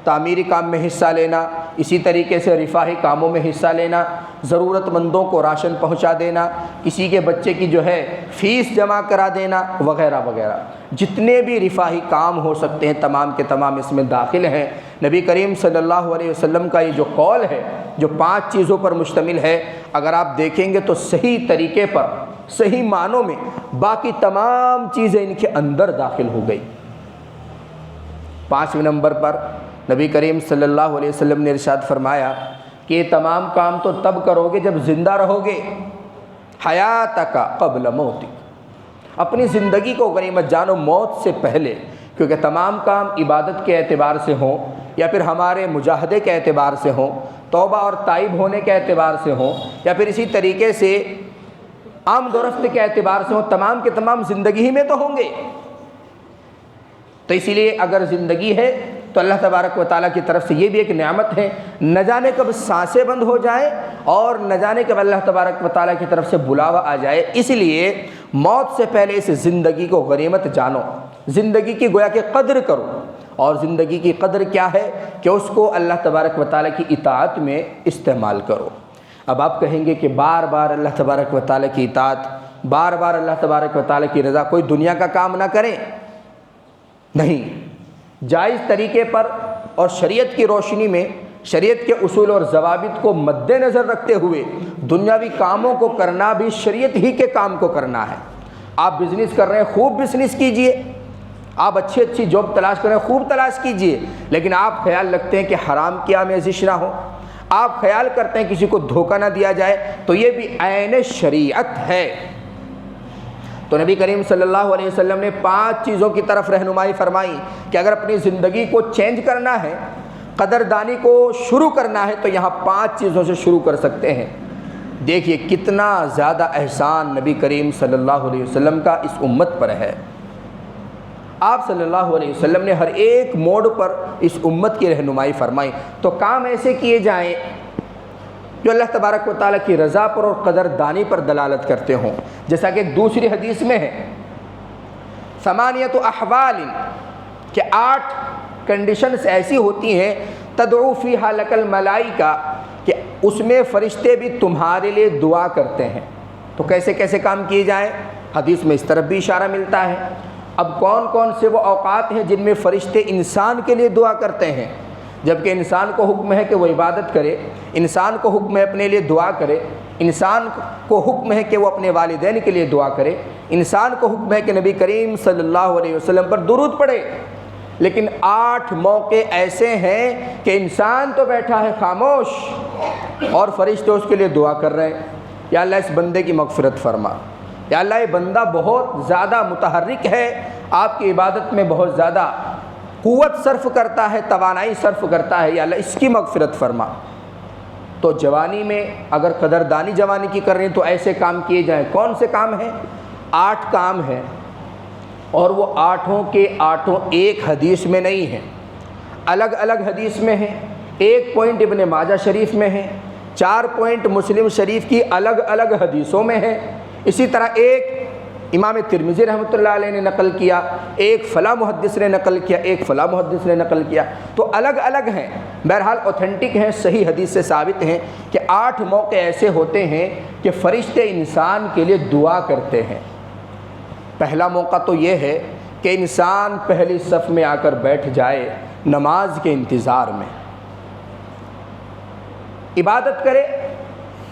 تعمیری کام میں حصہ لینا، اسی طریقے سے رفاہی کاموں میں حصہ لینا، ضرورت مندوں کو راشن پہنچا دینا، کسی کے بچے کی جو ہے فیس جمع کرا دینا وغیرہ وغیرہ، جتنے بھی رفاہی کام ہو سکتے ہیں تمام کے تمام اس میں داخل ہیں۔ نبی کریم صلی اللہ علیہ وسلم کا یہ جو قول ہے جو 5 چیزوں پر مشتمل ہے، اگر آپ دیکھیں گے تو صحیح طریقے پر صحیح معنوں میں باقی تمام چیزیں ان کے اندر داخل ہو گئی۔ 5ویں نمبر پر نبی کریم صلی اللہ علیہ وسلم نے ارشاد فرمایا کہ یہ تمام کام تو تب کرو گے جب زندہ رہو گے، حیاتک قبل موتک، اپنی زندگی کو غنیمت جانو موت سے پہلے، کیونکہ تمام کام عبادت کے اعتبار سے ہوں یا پھر ہمارے مجاہدے کے اعتبار سے ہوں، توبہ اور تائب ہونے کے اعتبار سے ہوں یا پھر اسی طریقے سے آمد و رفت کے اعتبار سے ہوں، تمام کے تمام زندگی ہی میں تو ہوں گے۔ تو اسی لیے اگر زندگی ہے تو اللہ تبارک و تعالیٰ کی طرف سے یہ بھی ایک نعمت ہے، نہ جانے کب سانسیں بند ہو جائیں اور نہ جانے کب اللہ تبارک و تعالیٰ کی طرف سے بلاوا آ جائے، اس لیے موت سے پہلے اس زندگی کو غنیمت جانو، زندگی کی گویا کہ قدر کرو، اور زندگی کی قدر کیا ہے کہ اس کو اللہ تبارک و تعالیٰ کی اطاعت میں استعمال کرو۔ اب آپ کہیں گے کہ بار بار اللہ تبارک و تعالیٰ کی اطاعت، بار بار اللہ تبارک و تعالیٰ کی رضا، کوئی دنیا کا کام نہ کریں؟ نہیں، جائز طریقے پر اور شریعت کی روشنی میں، شریعت کے اصول اور ضوابط کو مد نظر رکھتے ہوئے دنیاوی کاموں کو کرنا بھی شریعت ہی کے کام کو کرنا ہے۔ آپ بزنس کر رہے ہیں، خوب بزنس کیجئے، آپ اچھی جاب تلاش کر رہے ہیں، خوب تلاش کیجئے، لیکن آپ خیال رکھتے ہیں کہ حرام کی آمیزش نہ ہو، آپ خیال کرتے ہیں کسی کو دھوکہ نہ دیا جائے، تو یہ بھی عین شریعت ہے۔ تو نبی کریم صلی اللہ علیہ وسلم نے 5 چیزوں کی طرف رہنمائی فرمائی کہ اگر اپنی زندگی کو چینج کرنا ہے، قدردانی کو شروع کرنا ہے، تو یہاں 5 چیزوں سے شروع کر سکتے ہیں۔ دیکھیے کتنا زیادہ احسان نبی کریم صلی اللہ علیہ وسلم کا اس امت پر ہے۔ آپ صلی اللہ علیہ وسلم نے ہر ایک موڑ پر اس امت کی رہنمائی فرمائی۔ تو کام ایسے کیے جائیں جو اللہ تبارک و تعالیٰ کی رضا پر اور قدردانی پر دلالت کرتے ہوں، جیسا کہ ایک دوسری حدیث میں ہے 8 احوال، کہ 8 کنڈیشنز ایسی ہوتی ہیں تدعو فیہا لک الملائکہ، کہ اس میں فرشتے بھی تمہارے لیے دعا کرتے ہیں۔ تو کیسے کیسے کام کیے جائیں؟ حدیث میں اس طرف بھی اشارہ ملتا ہے۔ اب کون کون سے وہ اوقات ہیں جن میں فرشتے انسان کے لیے دعا کرتے ہیں؟ جبکہ انسان کو حکم ہے کہ وہ عبادت کرے، انسان کو حکم ہے اپنے لیے دعا کرے، انسان کو حکم ہے کہ وہ اپنے والدین کے لیے دعا کرے، انسان کو حکم ہے کہ نبی کریم صلی اللہ علیہ وسلم پر درود پڑھے، لیکن 8 موقع ایسے ہیں کہ انسان تو بیٹھا ہے خاموش اور فرشتے اس کے لیے دعا کر رہے ہیں، یا اللہ اس بندے کی مغفرت فرما، یا اللہ یہ بندہ بہت زیادہ متحرک ہے، آپ کی عبادت میں بہت زیادہ قوت صرف کرتا ہے، توانائی صرف کرتا ہے، یا اللہ اس کی مغفرت فرما۔ تو جوانی میں اگر قدردانی جوانی کی کر رہے ہیں تو ایسے کام کیے جائیں۔ کون سے کام ہیں؟ 8 کام ہیں، اور وہ 8 کے 8 ایک حدیث میں نہیں ہیں، الگ الگ حدیث میں ہیں۔ 1 پوائنٹ ابن ماجہ شریف میں ہے، 4 پوائنٹ مسلم شریف کی الگ الگ حدیثوں میں ہے، اسی طرح ایک امام ترمذی رحمۃ اللہ علیہ نے نقل کیا، ایک فلاں محدث نے نقل کیا، ایک فلاں محدث نے نقل کیا، تو الگ الگ ہیں، بہرحال اوتھینٹک ہیں، صحیح حدیث سے ثابت ہیں کہ 8 موقع ایسے ہوتے ہیں کہ فرشتے انسان کے لیے دعا کرتے ہیں۔ پہلا موقع تو یہ ہے کہ انسان پہلی صف میں آ کر بیٹھ جائے نماز کے انتظار میں، عبادت کرے،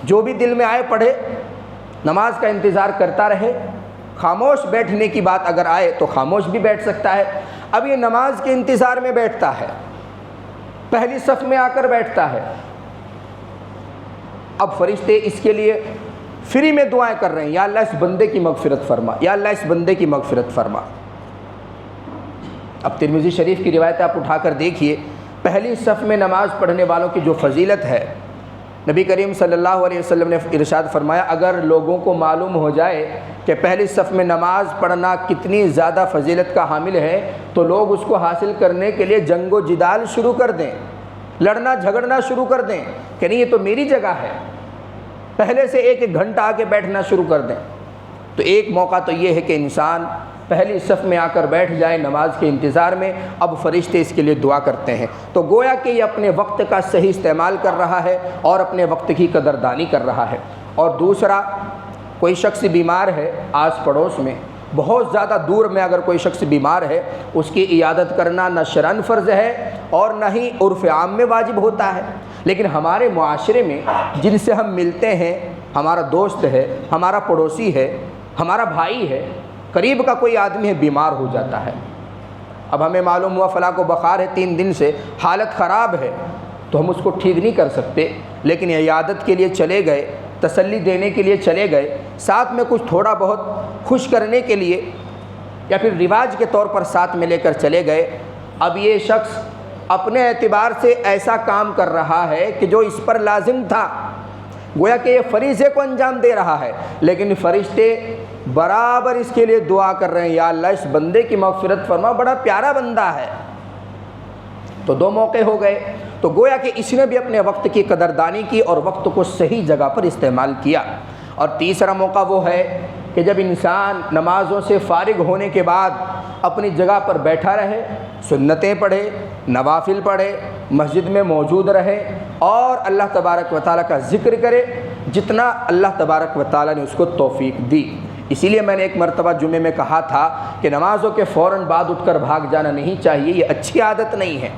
جو بھی دل میں آئے پڑھے، نماز کا انتظار کرتا رہے، خاموش بیٹھنے کی بات اگر آئے تو خاموش بھی بیٹھ سکتا ہے۔ اب یہ نماز کے انتظار میں بیٹھتا ہے، پہلی صف میں آ کر بیٹھتا ہے، اب فرشتے اس کے لیے فری میں دعائیں کر رہے ہیں، یا اللہ اس بندے کی مغفرت فرما، یا اللہ اس بندے کی مغفرت فرما۔ اب ترمذی شریف کی روایت آپ اٹھا کر دیکھیے، پہلی صف میں نماز پڑھنے والوں کی جو فضیلت ہے، نبی کریم صلی اللہ علیہ وسلم نے ارشاد فرمایا، اگر لوگوں کو معلوم ہو جائے کہ پہلی صف میں نماز پڑھنا کتنی زیادہ فضیلت کا حامل ہے تو لوگ اس کو حاصل کرنے کے لیے جنگ و جدال شروع کر دیں، لڑنا جھگڑنا شروع کر دیں کہ نہیں یہ تو میری جگہ ہے، پہلے سے ایک ایک گھنٹہ آ کے بیٹھنا شروع کر دیں۔ تو ایک موقع تو یہ ہے کہ انسان پہلی صف میں آ کر بیٹھ جائے نماز کے انتظار میں، اب فرشتے اس کے لیے دعا کرتے ہیں، تو گویا کہ یہ اپنے وقت کا صحیح استعمال کر رہا ہے اور اپنے وقت کی قدردانی کر رہا ہے۔ اور دوسرا، کوئی شخص بیمار ہے آس پڑوس میں، بہت زیادہ دور میں اگر کوئی شخص بیمار ہے، اس کی عیادت کرنا نہ شرعاً فرض ہے اور نہ ہی عرف عام میں واجب ہوتا ہے، لیکن ہمارے معاشرے میں جن سے ہم ملتے ہیں، ہمارا دوست ہے، ہمارا پڑوسی ہے، ہمارا بھائی ہے، قریب کا کوئی آدمی ہے، بیمار ہو جاتا ہے، اب ہمیں معلوم ہوا فلاں کو بخار ہے، 3 دن سے حالت خراب ہے، تو ہم اس کو ٹھیک نہیں کر سکتے، لیکن عیادت کے لیے چلے گئے، تسلی دینے کے لیے چلے گئے، ساتھ میں کچھ تھوڑا بہت خوش کرنے کے لیے یا پھر رواج کے طور پر ساتھ میں لے کر چلے گئے۔ اب یہ شخص اپنے اعتبار سے ایسا کام کر رہا ہے کہ جو اس پر لازم تھا، گویا کہ یہ فریضے کو انجام دے رہا ہے، لیکن فرشتے برابر اس کے لیے دعا کر رہے ہیں، یا اللہ اس بندے کی مغفرت فرما، بڑا پیارا بندہ ہے۔ تو 2 موقع ہو گئے، تو گویا کہ اس نے بھی اپنے وقت کی قدردانی کی اور وقت کو صحیح جگہ پر استعمال کیا۔ اور تیسرا موقع وہ ہے کہ جب انسان نمازوں سے فارغ ہونے کے بعد اپنی جگہ پر بیٹھا رہے، سنتیں پڑھے، نوافل پڑھے، مسجد میں موجود رہے اور اللہ تبارک و تعالیٰ کا ذکر کرے، جتنا اللہ تبارک و تعالیٰ نے اس کو توفیق دی۔ اسی لیے میں نے ایک مرتبہ جمعے میں کہا تھا کہ نمازوں کے فوراً بعد اٹھ کر بھاگ جانا نہیں چاہیے، یہ اچھی عادت نہیں ہے،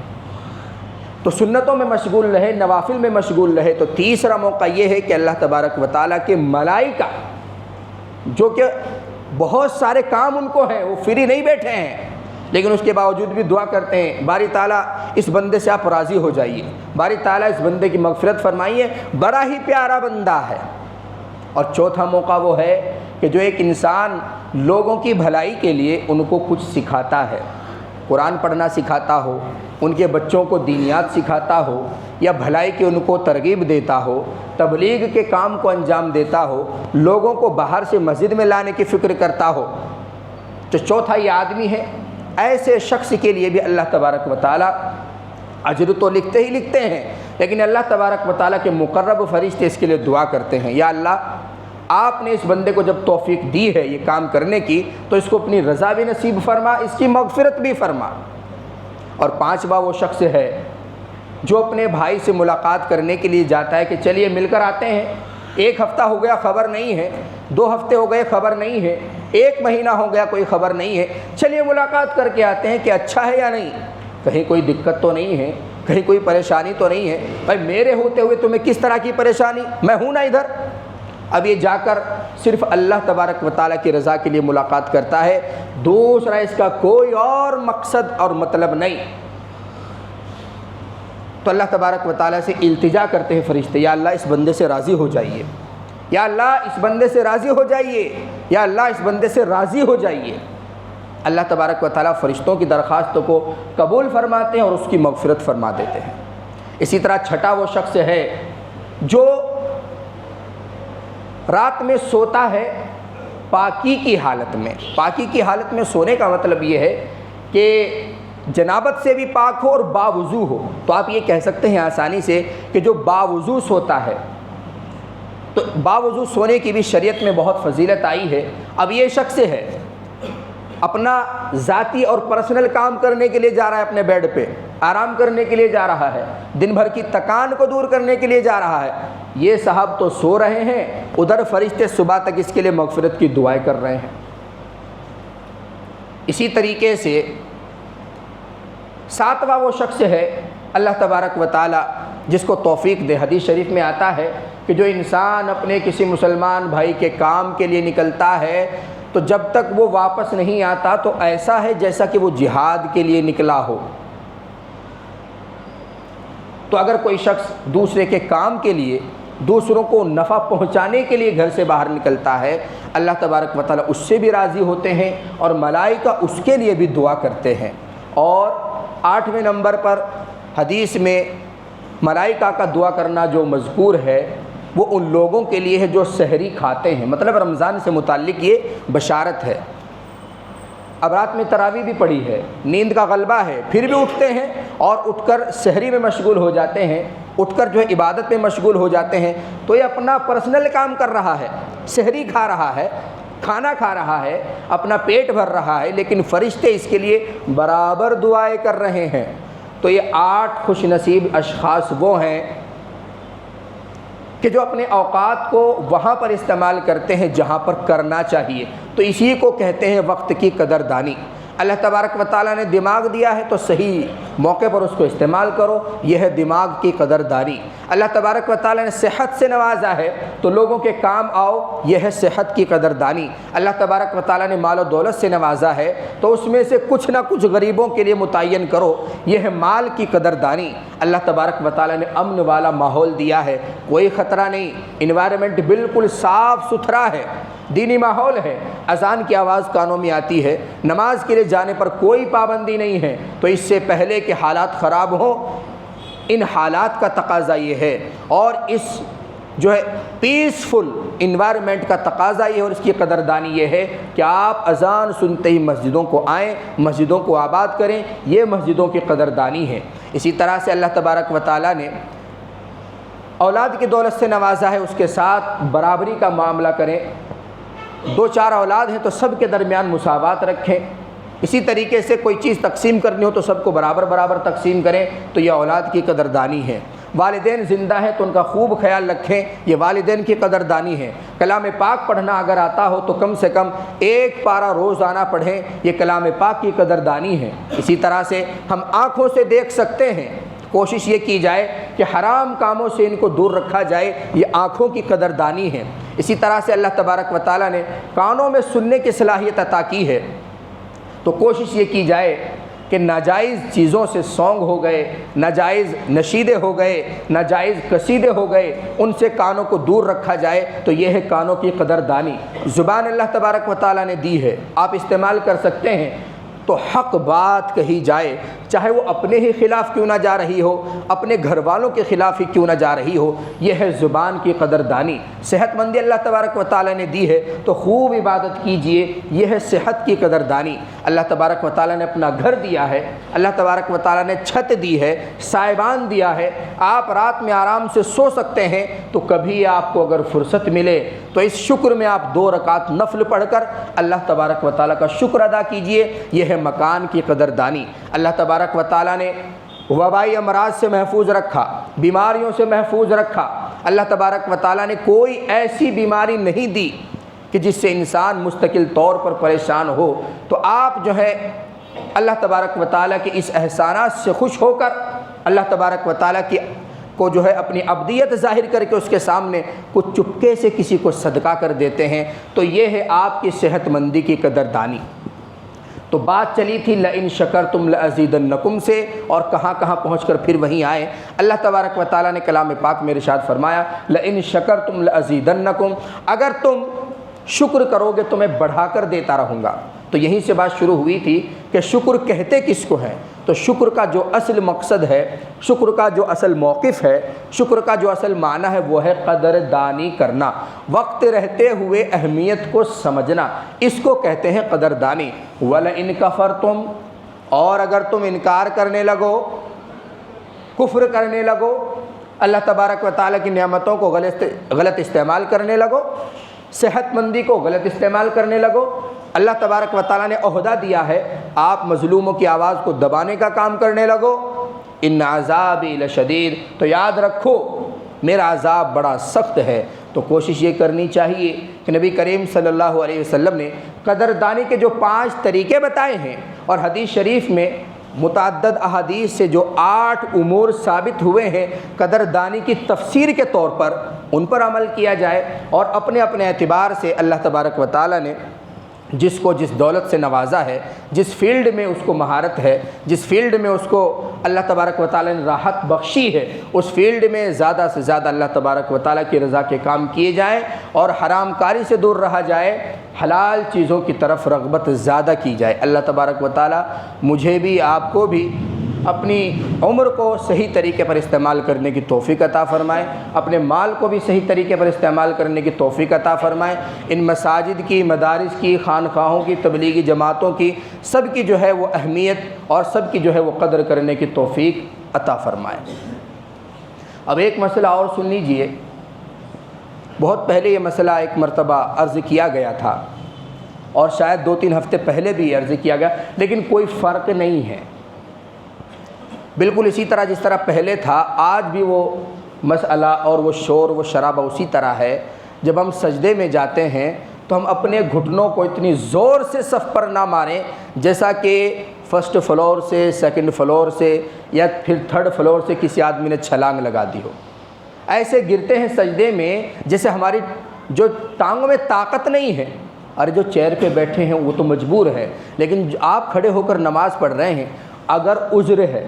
تو سنتوں میں مشغول رہے، نوافل میں مشغول رہے۔ تو تیسرا موقع یہ ہے کہ اللہ تبارک و تعالیٰ کے ملائکہ، جو کہ بہت سارے کام ان کو ہیں، وہ فری نہیں بیٹھے ہیں، لیکن اس کے باوجود بھی دعا کرتے ہیں، باری تعالیٰ اس بندے سے آپ راضی ہو جائیے، باری تعالیٰ اس بندے کی مغفرت فرمائیے، بڑا ہی پیارا بندہ ہے۔ اور چوتھا موقع وہ ہے کہ جو ایک انسان لوگوں کی بھلائی کے لیے ان کو کچھ سکھاتا ہے، قرآن پڑھنا سکھاتا ہو، ان کے بچوں کو دینیات سکھاتا ہو، یا بھلائی کی ان کو ترغیب دیتا ہو، تبلیغ کے کام کو انجام دیتا ہو، لوگوں کو باہر سے مسجد میں لانے کی فکر کرتا ہو، تو چوتھا یہ آدمی ہے۔ ایسے شخص کے لیے بھی اللہ تبارک و تعالیٰ اجر تو لکھتے ہی لکھتے ہیں، لیکن اللہ تبارک و تعالیٰ کے مقرب فرشتے اس کے لیے دعا کرتے ہیں، یا اللہ آپ نے اس بندے کو جب توفیق دی ہے یہ کام کرنے کی، تو اس کو اپنی رضا بھی نصیب فرما، اس کی مغفرت بھی فرما۔ اور پانچواں وہ شخص ہے جو اپنے بھائی سے ملاقات کرنے کے لیے جاتا ہے کہ چلیے مل کر آتے ہیں، 1 ہفتہ ہو گیا خبر نہیں ہے، 2 ہفتے ہو گئے خبر نہیں ہے، 1 مہینہ ہو گیا کوئی خبر نہیں ہے، چلیے ملاقات کر کے آتے ہیں کہ اچھا ہے یا نہیں، کہیں کوئی دقت تو نہیں ہے، کہیں کوئی پریشانی تو نہیں ہے، بھائی میرے ہوتے ہوئے تمہیں کس طرح کی پریشانی، میں ہوں نا ادھر۔ اب یہ جا کر صرف اللہ تبارک و تعالیٰ کی رضا کے لیے ملاقات کرتا ہے، دوسرا اس کا کوئی اور مقصد اور مطلب نہیں۔ تو اللہ تبارک و تعالیٰ سے التجا کرتے ہیں فرشتے، یا اللہ اس بندے سے راضی ہو جائیے، یا اللہ اس بندے سے راضی ہو جائیے، یا اللہ اس بندے سے راضی ہو جائیے۔ اللہ تبارک و تعالیٰ فرشتوں کی درخواستوں کو قبول فرماتے ہیں اور اس کی مغفرت فرما دیتے ہیں۔ اسی طرح چھٹا وہ شخص ہے جو رات میں سوتا ہے پاکی کی حالت میں۔ پاکی کی حالت میں سونے کا مطلب یہ ہے کہ جنابت سے بھی پاک ہو اور باوضو ہو، تو آپ یہ کہہ سکتے ہیں آسانی سے کہ جو باوضو سوتا ہے، تو باوضو سونے کی بھی شریعت میں بہت فضیلت آئی ہے۔ اب یہ شخص ہے اپنا ذاتی اور پرسنل کام کرنے کے لیے جا رہا ہے، اپنے بیڈ پہ آرام کرنے کے لیے جا رہا ہے، دن بھر کی تکان کو دور کرنے کے لیے جا رہا ہے، یہ صاحب تو سو رہے ہیں، ادھر فرشتے صبح تک اس کے لیے مغفرت کی دعائیں کر رہے ہیں۔ اسی طریقے سے ساتواں وہ شخص ہے اللہ تبارک و تعالی جس کو توفیق دے۔ حدیث شریف میں آتا ہے کہ جو انسان اپنے کسی مسلمان بھائی کے کام کے لیے نکلتا ہے تو جب تک وہ واپس نہیں آتا تو ایسا ہے جیسا کہ وہ جہاد کے لیے نکلا ہو۔ تو اگر کوئی شخص دوسرے کے کام کے لیے، دوسروں کو نفع پہنچانے کے لیے گھر سے باہر نکلتا ہے، اللہ تبارک و تعالیٰ اس سے بھی راضی ہوتے ہیں اور ملائکہ اس کے لیے بھی دعا کرتے ہیں۔ اور 8ویں نمبر پر حدیث میں ملائکہ کا دعا کرنا جو مذکور ہے وہ ان لوگوں کے لیے ہے جو سحری کھاتے ہیں، مطلب رمضان سے متعلق یہ بشارت ہے۔ اب رات میں تراویح بھی پڑھی ہے، نیند کا غلبہ ہے، پھر بھی اٹھتے ہیں اور اٹھ کر سحری میں مشغول ہو جاتے ہیں، اٹھ کر جو ہے عبادت میں مشغول ہو جاتے ہیں، تو یہ اپنا پرسنل کام کر رہا ہے، سحری کھا رہا ہے، کھانا کھا رہا ہے، اپنا پیٹ بھر رہا ہے، لیکن فرشتے اس کے لیے برابر دعائیں کر رہے ہیں۔ تو یہ 8 خوش نصیب اشخاص وہ ہیں کہ جو اپنے اوقات کو وہاں پر استعمال کرتے ہیں جہاں پر کرنا چاہیے۔ تو اسی کو کہتے ہیں وقت کی قدر دانی۔ اللہ تبارک و تعالیٰ نے دماغ دیا ہے تو صحیح موقع پر اس کو استعمال کرو، یہ ہے دماغ کی قدر دانی۔ اللہ تبارک و تعالیٰ نے صحت سے نوازا ہے تو لوگوں کے کام آؤ، یہ ہے صحت کی قدر دانی۔ اللہ تبارک و تعالیٰ نے مال و دولت سے نوازا ہے تو اس میں سے کچھ نہ کچھ غریبوں کے لیے متعین کرو، یہ ہے مال کی قدر دانی۔ اللہ تبارک و تعالیٰ نے امن والا ماحول دیا ہے، کوئی خطرہ نہیں، انوائرمنٹ بالکل صاف ستھرا ہے، دینی ماحول ہے، اذان کی آواز کانوں میں آتی ہے، نماز کے لیے جانے پر کوئی پابندی نہیں ہے۔ تو اس سے پہلے کہ حالات خراب ہوں، ان حالات کا تقاضا یہ ہے، اور اس جو ہے پیسفل انوائرمنٹ کا تقاضا یہ ہے اور اس کی قدردانی یہ ہے کہ آپ اذان سنتے ہی مسجدوں کو آئیں، مسجدوں کو آباد کریں، یہ مسجدوں کی قدردانی ہے۔ اسی طرح سے اللہ تبارک و تعالیٰ نے اولاد کی دولت سے نوازا ہے، اس کے ساتھ برابری کا معاملہ کریں، 2-4 اولاد ہیں تو سب کے درمیان مساوات رکھیں۔ اسی طریقے سے کوئی چیز تقسیم کرنی ہو تو سب کو برابر برابر تقسیم کریں، تو یہ اولاد کی قدردانی ہے۔ والدین زندہ ہیں تو ان کا خوب خیال رکھیں، یہ والدین کی قدردانی ہے۔ کلام پاک پڑھنا اگر آتا ہو تو کم سے کم 1 پارہ روزانہ پڑھیں، یہ کلام پاک کی قدردانی ہے۔ اسی طرح سے ہم آنکھوں سے دیکھ سکتے ہیں، کوشش یہ کی جائے کہ حرام کاموں سے ان کو دور رکھا جائے، یہ آنکھوں کی قدردانی ہے۔ اسی طرح سے اللہ تبارک و تعالیٰ نے کانوں میں سننے کی صلاحیت عطا کی ہے، تو کوشش یہ کی جائے کہ ناجائز چیزوں سے سونگ ہو گئے، ناجائز نشیدے ہو گئے، ناجائز قصیدے ہو گئے، ان سے کانوں کو دور رکھا جائے، تو یہ ہے کانوں کی قدردانی۔ زبان اللہ تبارک و تعالیٰ نے دی ہے، آپ استعمال کر سکتے ہیں، تو حق بات کہی جائے، چاہے وہ اپنے ہی خلاف کیوں نہ جا رہی ہو، اپنے گھر والوں کے خلاف ہی کیوں نہ جا رہی ہو، یہ ہے زبان کی قدردانی۔ صحت مندی اللہ تبارک و تعالیٰ نے دی ہے تو خوب عبادت کیجئے، یہ ہے صحت کی قدردانی۔ اللہ تبارک و تعالیٰ نے اپنا گھر دیا ہے، اللہ تبارک و تعالیٰ نے چھت دی ہے، سائبان دیا ہے، آپ رات میں آرام سے سو سکتے ہیں، تو کبھی آپ کو اگر فرصت ملے تو اس شکر میں آپ 2 رکعت نفل پڑھ کر اللہ تبارک و تعالیٰ کا شکر ادا کیجئے، یہ ہے مکان کی قدردانی۔ اللہ تبارک و تعالیٰ نے وبائی امراض سے محفوظ رکھا، بیماریوں سے محفوظ رکھا۔ اللہ تبارک و تعالیٰ نے کوئی ایسی بیماری نہیں دی کہ جس سے انسان مستقل طور پر پریشان ہو۔ تو آپ جو ہے اللہ تبارک و تعالیٰ کے اس احسانات سے خوش ہو کر اللہ تبارک و تعالیٰ کی کو جو ہے اپنی عبدیت ظاہر کر کے اس کے سامنے کچھ چپکے سے کسی کو صدقہ کر دیتے ہیں، تو یہ ہے آپ کی صحت مندی کی قدردانی۔ تو بات چلی تھی لئن شکرتم لازیدنکم سے، اور کہاں کہاں پہنچ کر پھر وہیں آئے۔ اللہ تبارک و تعالیٰ نے کلام پاک میں ارشاد فرمایا لئن شکرتم لازیدنکم، اگر تم شکر کرو گے تو میں بڑھا کر دیتا رہوں گا۔ تو یہیں سے بات شروع ہوئی تھی کہ شکر کہتے کس کو ہیں، تو شکر کا جو اصل مقصد ہے، شکر کا جو اصل موقف ہے، شکر کا جو اصل معنی ہے وہ ہے قدردانی کرنا، وقت رہتے ہوئے اہمیت کو سمجھنا، اس کو کہتے ہیں قدردانی۔ وَلَئِن كَفَرْتُمْ، اور اگر تم انکار کرنے لگو، کفر کرنے لگو، اللہ تبارک و تعالیٰ کی نعمتوں کو غلط استعمال کرنے لگو، صحت مندی کو غلط استعمال کرنے لگو۔ اللہ تبارک و تعالیٰ نے عہدہ دیا ہے، آپ مظلوموں کی آواز کو دبانے کا کام کرنے لگو۔ ان عذابی لشدید، تو یاد رکھو میرا عذاب بڑا سخت ہے۔ تو کوشش یہ کرنی چاہیے کہ نبی کریم صلی اللہ علیہ وسلم نے قدردانی کے جو 5 طریقے بتائے ہیں، اور حدیث شریف میں متعدد احادیث سے جو 8 امور ثابت ہوئے ہیں قدردانی کی تفسیر کے طور پر، ان پر عمل کیا جائے، اور اپنے اپنے اعتبار سے اللہ تبارک و تعالیٰ نے جس کو جس دولت سے نوازا ہے، جس فیلڈ میں اس کو مہارت ہے، جس فیلڈ میں اس کو اللہ تبارک و تعالیٰ نے راحت بخشی ہے، اس فیلڈ میں زیادہ سے زیادہ اللہ تبارک و تعالیٰ کی رضا کے کام کیے جائیں، اور حرام کاری سے دور رہا جائے، حلال چیزوں کی طرف رغبت زیادہ کی جائے۔ اللہ تبارک و تعالیٰ مجھے بھی، آپ کو بھی اپنی عمر کو صحیح طریقے پر استعمال کرنے کی توفیق عطا فرمائے، اپنے مال کو بھی صحیح طریقے پر استعمال کرنے کی توفیق عطا فرمائے۔ ان مساجد کی، مدارس کی، خانقاہوں کی، تبلیغی جماعتوں کی، سب کی جو ہے وہ اہمیت اور سب کی جو ہے وہ قدر کرنے کی توفیق عطا فرمائے۔ اب ایک مسئلہ اور سن لیجئے، بہت پہلے یہ مسئلہ ایک مرتبہ عرض کیا گیا تھا، اور شاید 2-3 ہفتے پہلے بھی عرض کیا گیا، لیکن کوئی فرق نہیں ہے، بالکل اسی طرح جس طرح پہلے تھا آج بھی وہ مسئلہ اور وہ شور وہ شرابہ اسی طرح ہے۔ جب ہم سجدے میں جاتے ہیں تو ہم اپنے گھٹنوں کو اتنی زور سے صف پر نہ ماریں جیسا کہ فرسٹ فلور سے، سیکنڈ فلور سے، یا پھر تھرڈ فلور سے کسی آدمی نے چھلانگ لگا دی ہو۔ ایسے گرتے ہیں سجدے میں جیسے ہماری جو ٹانگوں میں طاقت نہیں ہے۔ ارے جو چیئر پہ بیٹھے ہیں وہ تو مجبور ہے، لیکن آپ کھڑے ہو کر نماز پڑھ رہے ہیں، اگر عذر ہے،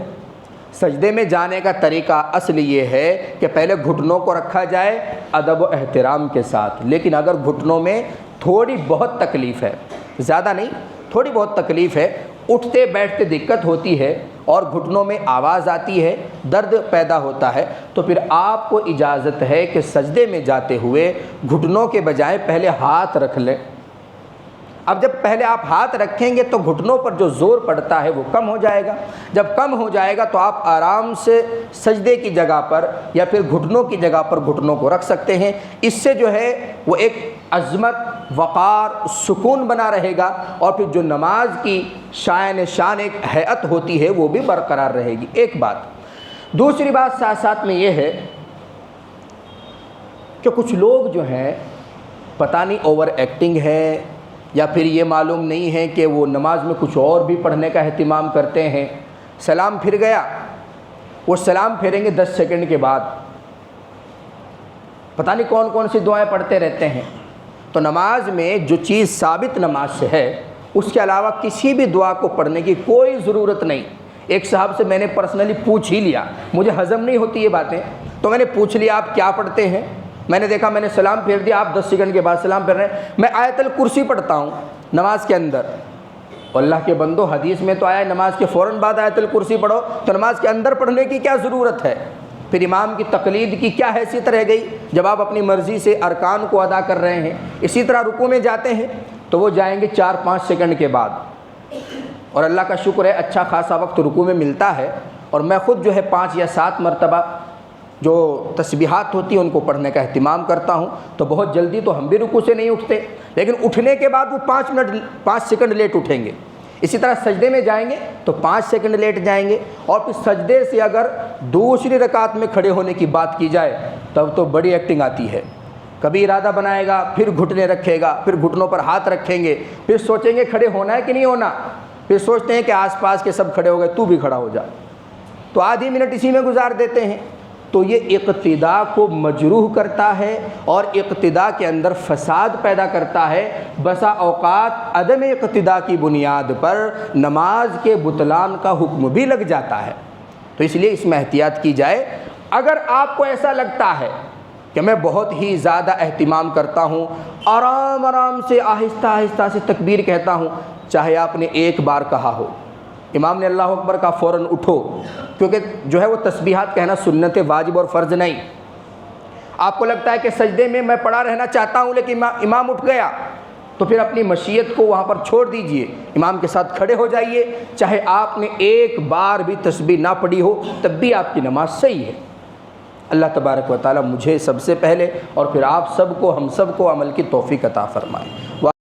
سجدے میں جانے کا طریقہ اصل یہ ہے کہ پہلے گھٹنوں کو رکھا جائے ادب و احترام کے ساتھ، لیکن اگر گھٹنوں میں تھوڑی بہت تکلیف ہے، زیادہ نہیں، تھوڑی بہت تکلیف ہے، اٹھتے بیٹھتے دقت ہوتی ہے اور گھٹنوں میں آواز آتی ہے، درد پیدا ہوتا ہے، تو پھر آپ کو اجازت ہے کہ سجدے میں جاتے ہوئے گھٹنوں کے بجائے پہلے ہاتھ رکھ لیں۔ اب جب پہلے آپ ہاتھ رکھیں گے تو گھٹنوں پر جو زور پڑتا ہے وہ کم ہو جائے گا، جب کم ہو جائے گا تو آپ آرام سے سجدے کی جگہ پر یا پھر گھٹنوں کی جگہ پر گھٹنوں کو رکھ سکتے ہیں۔ اس سے جو ہے وہ ایک عظمت، وقار، سکون بنا رہے گا، اور پھر جو نماز کی شان ایک ہیئت ہوتی ہے وہ بھی برقرار رہے گی۔ ایک بات، دوسری بات ساتھ ساتھ میں یہ ہے کہ کچھ لوگ جو ہیں پتہ نہیں اوور ایکٹنگ ہے یا پھر یہ معلوم نہیں ہے کہ وہ نماز میں کچھ اور بھی پڑھنے کا اہتمام کرتے ہیں۔ سلام پھر گیا، وہ سلام پھیریں گے 10 سیکنڈ کے بعد، پتہ نہیں کون کون سی دعائیں پڑھتے رہتے ہیں۔ تو نماز میں جو چیز ثابت نماز سے ہے اس کے علاوہ کسی بھی دعا کو پڑھنے کی کوئی ضرورت نہیں۔ ایک صاحب سے میں نے پرسنلی پوچھ ہی لیا، مجھے ہضم نہیں ہوتی یہ باتیں، تو میں نے پوچھ لیا آپ کیا پڑھتے ہیں؟ میں نے دیکھا، میں نے سلام پھیر دیا، آپ 10 سیکنڈ کے بعد سلام پھیر رہے ہیں۔ میں آیت الکرسی پڑھتا ہوں نماز کے اندر۔ اللہ کے بندو، حدیث میں تو آیا ہے نماز کے فوراً بعد آیت الکرسی پڑھو، تو نماز کے اندر پڑھنے کی کیا ضرورت ہے؟ پھر امام کی تقلید کی کیا حیثیت رہ گئی جب آپ اپنی مرضی سے ارکان کو ادا کر رہے ہیں؟ اسی طرح رکوع میں جاتے ہیں تو وہ جائیں گے 4-5 سیکنڈ کے بعد، اور اللہ کا شکر ہے اچھا خاصا وقت رکوع میں ملتا ہے، اور میں خود جو ہے 5 یا 7 مرتبہ جو تسبیحات ہوتی ہیں ان کو پڑھنے کا اہتمام کرتا ہوں، تو بہت جلدی تو ہم بھی رکوع سے نہیں اٹھتے، لیکن اٹھنے کے بعد وہ 5 سیکنڈ لیٹ اٹھیں گے۔ اسی طرح سجدے میں جائیں گے تو 5 سیکنڈ لیٹ جائیں گے، اور پھر سجدے سے اگر دوسری رکعت میں کھڑے ہونے کی بات کی جائے تب تو بڑی ایکٹنگ آتی ہے۔ کبھی ارادہ بنائے گا، پھر گھٹنے رکھے گا، پھر گھٹنوں پر ہاتھ رکھیں گے، پھر سوچیں گے کھڑے ہونا ہے کہ نہیں ہونا، پھر سوچتے ہیں کہ آس پاس کے سب کھڑے ہو گئے تو بھی کھڑا ہو جا، تو آدھی منٹ اسی میں گزار دیتے ہیں۔ تو یہ اقتداء کو مجروح کرتا ہے اور اقتداء کے اندر فساد پیدا کرتا ہے۔ بسا اوقات عدم اقتداء کی بنیاد پر نماز کے بطلان کا حکم بھی لگ جاتا ہے، تو اس لیے اس میں احتیاط کی جائے۔ اگر آپ کو ایسا لگتا ہے کہ میں بہت ہی زیادہ اہتمام کرتا ہوں، آرام آرام سے آہستہ آہستہ سے تکبیر کہتا ہوں، چاہے آپ نے ایک بار کہا ہو، امام نے اللہ اکبر کا فوراً اٹھو، کیونکہ جو ہے وہ تسبیحات کہنا سنت واجب اور فرض نہیں۔ آپ کو لگتا ہے کہ سجدے میں میں پڑا رہنا چاہتا ہوں لیکن امام اٹھ گیا، تو پھر اپنی مشیت کو وہاں پر چھوڑ دیجئے، امام کے ساتھ کھڑے ہو جائیے، چاہے آپ نے ایک بار بھی تسبیح نہ پڑھی ہو تب بھی آپ کی نماز صحیح ہے۔ اللہ تبارک و تعالی مجھے سب سے پہلے اور پھر آپ سب کو، ہم سب کو عمل کی توفیق عطا فرمائے۔